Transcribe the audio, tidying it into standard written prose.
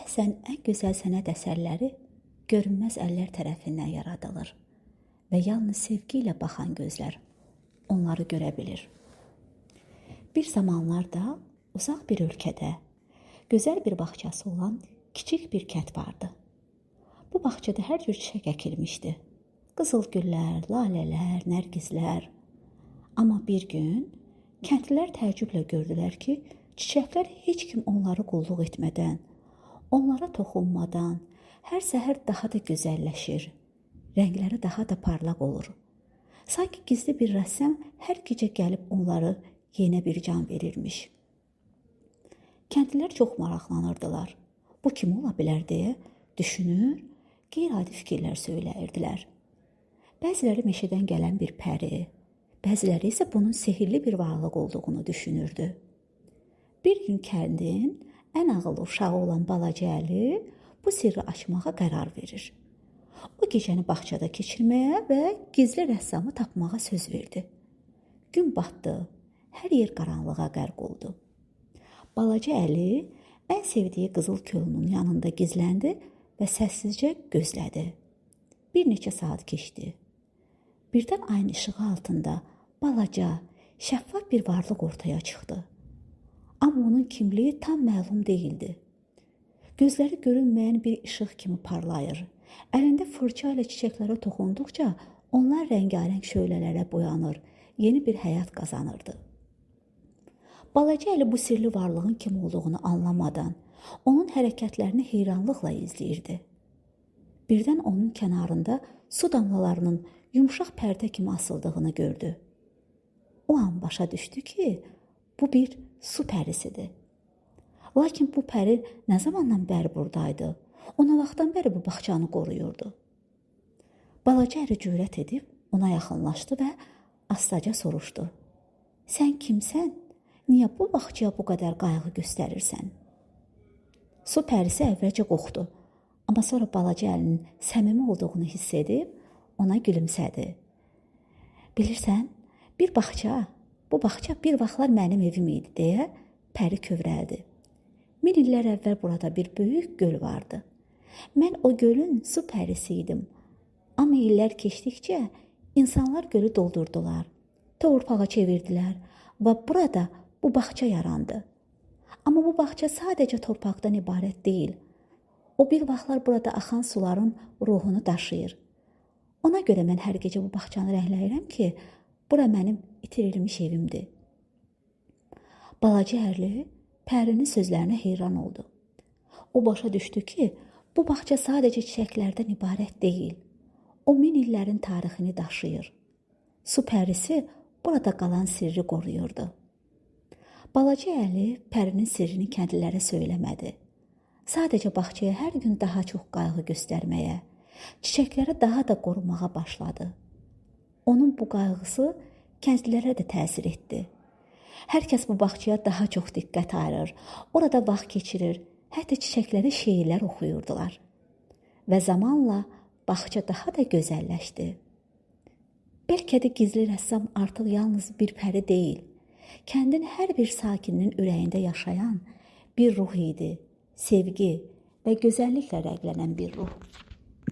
Bəhsən ən gözəl sənət əsərləri görünməz əllər tərəfindən yaradılır və yalnız sevgi ilə baxan gözlər onları görə bilir. Bir zamanlarda uzaq bir ölkədə gözəl bir bağçası olan kiçik bir kənd vardı. Bu bağçada hər cür çiçək əkilmişdi. Qızıl güllər, lalələr, nərgizlər. Amma bir gün kəndlilər təəccüblə gördülər ki, çiçəklər heç kim onları qulluq etmədən, onlara toxunmadan hər səhər daha da gözəlləşir, rəngləri daha da parlaq olur. Sanki gizli bir rəssam hər gecə gəlib onları yenə bir can verirmiş. Kəndlilər çox maraqlanırdılar. Bu kim ola bilər deyə düşünür, qeyri-adi fikirlər söyləyirdilər. Bəziləri meşədən gələn bir pəri, bəziləri isə bunun sehirli bir varlıq olduğunu düşünürdü. Bir gün kəndin ən ağıllı uşağı olan balaca Əli bu sirri açmağa qərar verir. O gecəni bağçada keçirməyə və gizli rəssamı tapmağa söz verdi. Gün batdı, hər yer qaranlığa qərq oldu. Balaca Əli ən sevdiyi qızıl kolunun yanında gizləndi və səssizcə gözlədi. Bir neçə saat keçdi. Birdən ayın işığı altında balaca, şəffaf bir varlıq ortaya çıxdı. Amma onun kimliyi tam məlum deyildi. Gözləri görünməyən bir işıq kimi parlayır. Əlində fırça ilə çiçəklərə toxunduqca onlar rəngarəng şölələrə boyanır, yeni bir həyat qazanırdı. Balaca Əli bu sirli varlığın kim olduğunu anlamadan, onun hərəkətlərini heyranlıqla izləyirdi. Birdən onun kənarında su damlalarının yumşaq pərdə kimi asıldığını gördü. O an başa düşdü ki, bu bir su pərisidir. Lakin bu pəri nə zamandan bəri buradaydı? O nə vaxtdan bəri bu bağçanı qoruyurdu? Balaca Əli cürət edib ona yaxınlaşdı və astaca soruşdu. Sən kimsən? Niyə bu bağçaya bu qədər qayğı göstərirsən? Su pərisi əvvəlcə qorxdu, amma sonra balaca Əlinin səmimi olduğunu hiss edib ona gülümsədi. Bilirsən, bu bağça bir vaxtlar mənim evim idi deyə pəri kövrəldi. 1000 illər əvvəl burada bir böyük göl vardı. Mən o gölün su pərisi idim. Amma illər keçdikcə insanlar gölü doldurdular, torpağa çevirdilər və burada bu bağça yarandı. Amma bu bağça sadəcə torpaqdan ibarət deyil. O bir vaxtlar burada axan suların ruhunu daşıyır. Ona görə mən hər gecə bu bağçanı rəngləyirəm ki, bura mənim itirilmiş evimdir. Balaca Əli pərinin sözlərinə heyran oldu. O başa düşdü ki, bu bağça sadəcə çiçəklərdən ibarət deyil. O 1000 illərin tarixini daşıyır. Su pərisi burada qalan sirri qoruyurdu. Balaca Əli pərinin sirrini kəndlilərə söyləmədi. Sadəcə bağçaya hər gün daha çox qayğı göstərməyə, çiçəkləri daha da qorumağa başladı. Onun bu qayğısı kəndlilərə də təsir etdi. Hər kəs bu bağçaya daha çox diqqət ayırır, orada vaxt keçirir, hətta çiçəklərə şeirlər oxuyurdular. Və zamanla bağça daha da gözəlləşdi. Bəlkə də gizli rəssam artıq yalnız bir pəri deyil, kəndin hər bir sakininin ürəyində yaşayan bir ruh idi, sevgi və gözəlliklə rənglənən bir ruh.